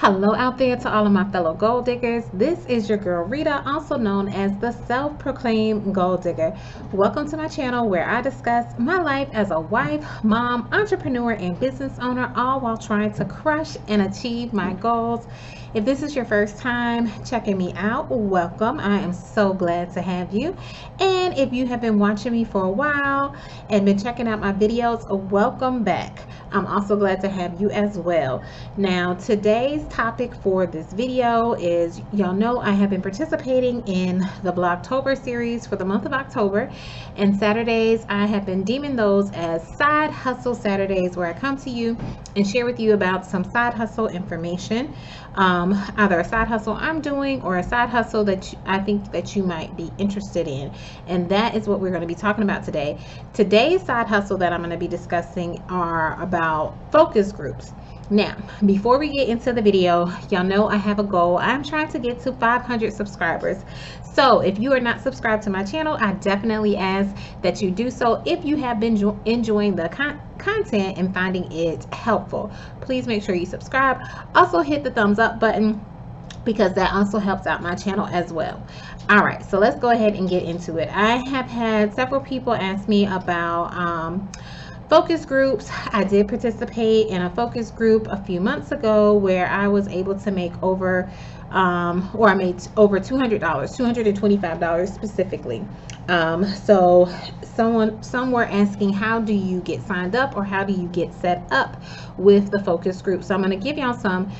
Hello out there to all of my fellow gold diggers. This is your girl Rita, also known as the self-proclaimed gold digger. Welcome to my channel where I discuss my life as a wife, mom, entrepreneur, and business owner, all while trying to crush and achieve my goals. If this is your first time checking me out, welcome. I am so glad to have you. And if you have been watching me for a while and been checking out my videos, welcome back. I'm also glad to have you as well. Now, today's topic for this video is, y'all know I have been participating in the Blogtober series for the month of October, and Saturdays I have been deeming those as side hustle Saturdays, where I come to you and share with you about some side hustle information, either a side hustle I'm doing or a side hustle that I think that you might be interested in. And that is what we're going to be talking about today. Today's side hustle that I'm going to be discussing are about focus groups. Now, before we get into the video, y'all know I have a goal. I'm trying to get to 500 subscribers. So if you are not subscribed to my channel, I definitely ask that you do so. If you have been enjoying the content and finding it helpful, please make sure you subscribe. Also hit the thumbs up button, because that also helps out my channel as well. All right, so let's go ahead and get into it. I have had several people ask me about focus groups. I did participate in a focus group a few months ago where I was able to make over I made over $200, $225 specifically. So some were asking, how do you get signed up, or how do you get set up with the focus group? So I'm going to give y'all some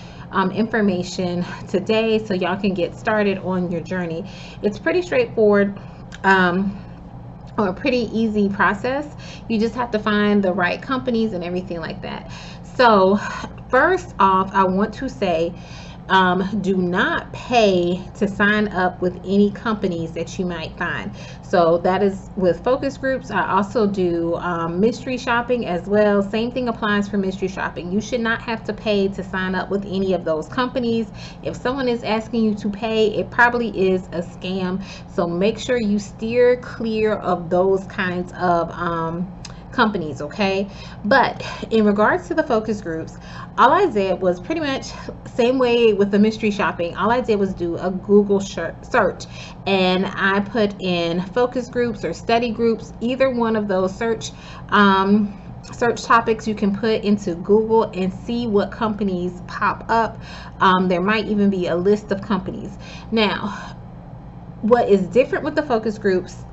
information today so y'all can get started on your journey. It's pretty straightforward, or a pretty easy process. You just have to find the right companies and everything like that. So first off, I want to say, do not pay to sign up with any companies that you might find. So that is with focus groups. I also do mystery shopping as well. Same thing applies for mystery shopping. You should not have to pay to sign up with any of those companies. If someone is asking you to pay, it probably is a scam. So make sure you steer clear of those kinds of companies, okay? But in regards to the focus groups, all I did was pretty much same way with the mystery shopping. All I did was do a Google search, and I put in focus groups or study groups. Either one of those search topics you can put into Google and see what companies pop up. There might even be a list of companies. Now, what is different with the focus groups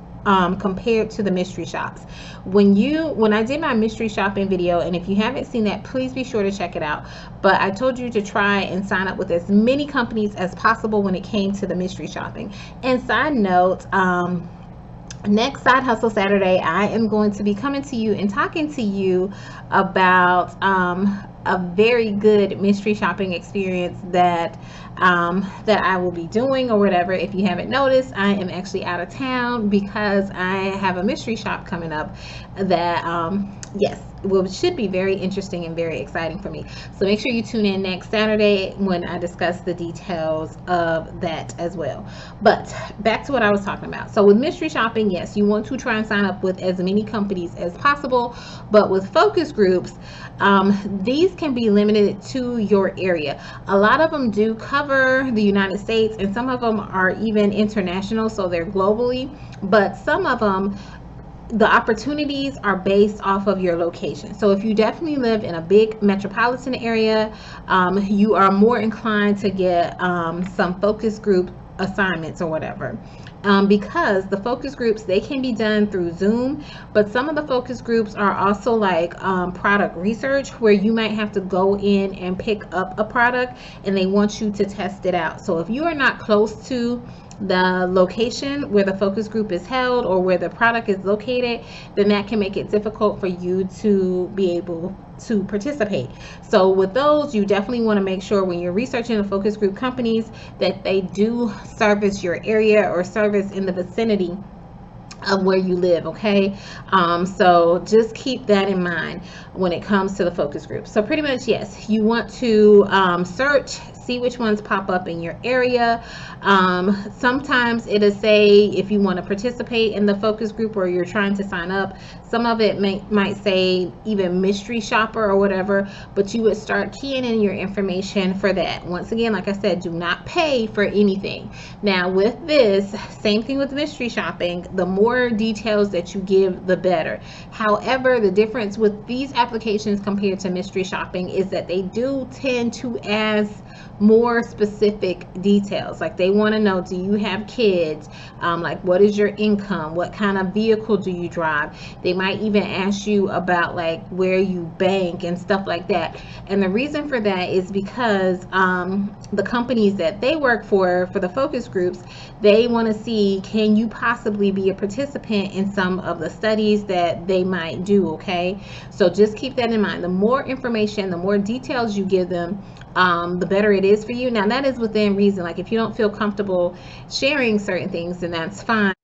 compared to the mystery shops? When I did my mystery shopping video, and if you haven't seen that, please be sure to check it out. But I told you to try and sign up with as many companies as possible when it came to the mystery shopping. And side note, next Side Hustle Saturday, I am going to be coming to you and talking to you about a very good mystery shopping experience that I will be doing, or whatever. If you haven't noticed, I am actually out of town because I have a mystery shop coming up that yes, should be very interesting and very exciting for me. So make sure you tune in next Saturday when I discuss the details of that as well. But back to what I was talking about. So with mystery shopping, yes, you want to try and sign up with as many companies as possible. But with focus groups, these can be limited to your area. A lot of them do cover the United States, and some of them are even international, so they're globally. But some of them, the opportunities are based off of your location. So if you definitely live in a big metropolitan area, you are more inclined to get some focus group assignments or whatever. Because the focus groups, they can be done through Zoom, but some of the focus groups are also like product research, where you might have to go in and pick up a product and they want you to test it out. So if you are not close to the location where the focus group is held or where the product is located, then that can make it difficult for you to be able to participate. So with those, you definitely want to make sure when you're researching the focus group companies that they do service your area or service in the vicinity of where you live, okay? So just keep that in mind when it comes to the focus group. So pretty much, yes, you want to search, see which ones pop up in your area. Sometimes it'll say if you want to participate in the focus group or you're trying to sign up, some of it might say even mystery shopper or whatever, but you would start keying in your information for that. Once again, like I said, do not pay for anything. Now with this, same thing with mystery shopping, the more details that you give, the better. However, the difference with these applications compared to mystery shopping is that they do tend to ask more specific details. Like they want to know, do you have kids? Like what is your income? What kind of vehicle do you drive? They might even ask you about like where you bank and stuff like that. And the reason for that is because the companies that they work for the focus groups, they want to see, can you possibly be a participant in some of the studies that they might do, okay? So just keep that in mind. The more information, the more details you give them, the better it is for you. Now that is within reason. Like if you don't feel comfortable sharing certain things, then that's fine.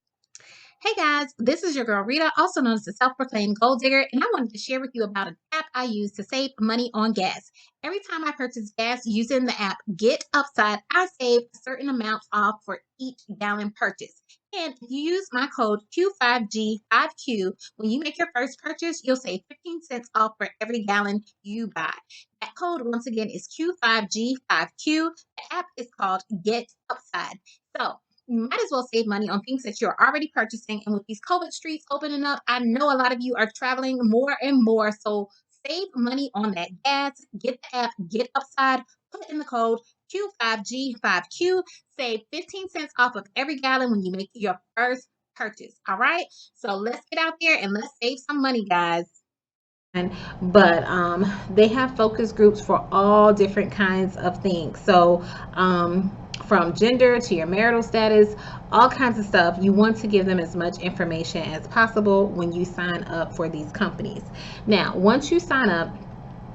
Hey guys, this is your girl Rita, also known as the self-proclaimed gold digger, and I wanted to share with you about an app I use to save money on gas. Every time I purchase gas using the app Get Upside, I save a certain amount off for each gallon purchase. And if you use my code Q5G5Q, when you make your first purchase, you'll save 15 cents off for every gallon you buy. That code, once again, is Q5G5Q. The app is called Get Upside. So you might as well save money on things that you're already purchasing. And with these COVID streets opening up, I know a lot of you are traveling more and more. So save money on that gas. Get the app, Get Upside, put in the code Q5G5Q. Save 15 cents off of every gallon when you make your first purchase. All right. So let's get out there and let's save some money, guys. But they have focus groups for all different kinds of things. So from gender to your marital status, all kinds of stuff. You want to give them as much information as possible when you sign up for these companies. Now once you sign up,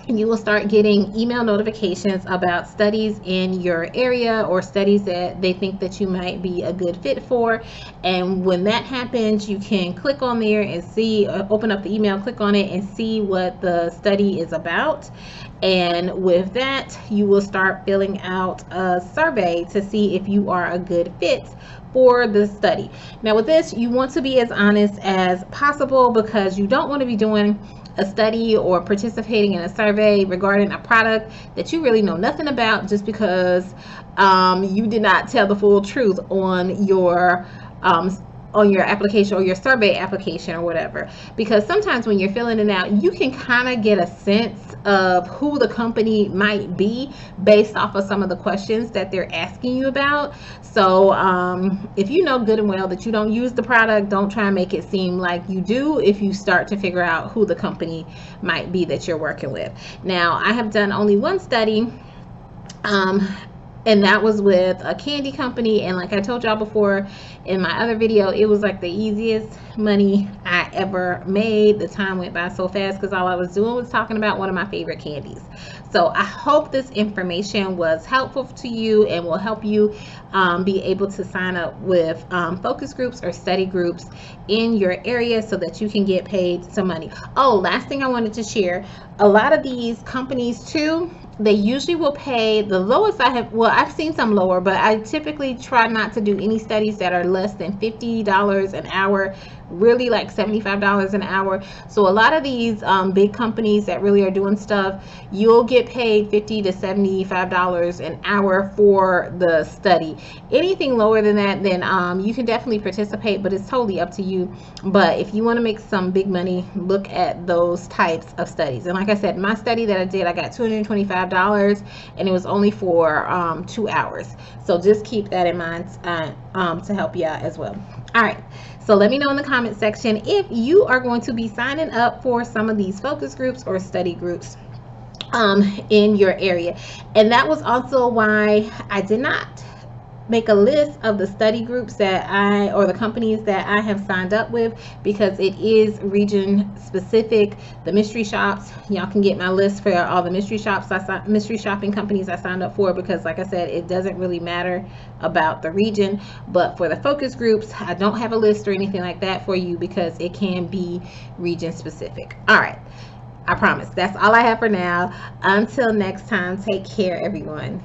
you will start getting email notifications about studies in your area or studies that they think that you might be a good fit for. And when that happens, you can click on there and see, open up the email, click on it and see what the study is about. And with that, you will start filling out a survey to see if you are a good fit for the study. Now with this, you want to be as honest as possible because you don't want to be doing a study or participating in a survey regarding a product that you really know nothing about just because you did not tell the full truth on your application or your survey application or whatever. Because sometimes when you're filling it out, you can kind of get a sense of who the company might be based off of some of the questions that they're asking you about. So if you know good and well that you don't use the product, don't try and make it seem like you do if you start to figure out who the company might be that you're working with. Now I have done only one study, and that was with a candy company, and like I told y'all before in my other video, it was like the easiest money I ever made. The time went by so fast because all I was doing was talking about one of my favorite candies. So I hope this information was helpful to you and will help you be able to sign up with focus groups or study groups in your area so that you can get paid some money. Oh, last thing I wanted to share, a lot of these companies too, they usually will pay the lowest I've seen some lower, but I typically try not to do any studies that are less than $50 an hour, really like $75 an hour. So a lot of these big companies that really are doing stuff, you'll get paid $50 to $75 an hour for the study. Anything lower than that, then you can definitely participate, but it's totally up to you. But if you want to make some big money, look at those types of studies. And like I said, my study that I did, I got $225 and it was only for 2 hours. So just keep that in mind to help you out as well. All right, so let me know in the comment section if you are going to be signing up for some of these focus groups or study groups in your area. And that was also why I did not make a list of the study groups that or the companies that I have signed up with, because it is region specific. The mystery shops, y'all can get my list for all the mystery shopping companies I signed up for, because like I said, it doesn't really matter about the region. But for the focus groups, I don't have a list or anything like that for you because it can be region specific. All right, I promise that's all I have for now. Until next time, take care everyone.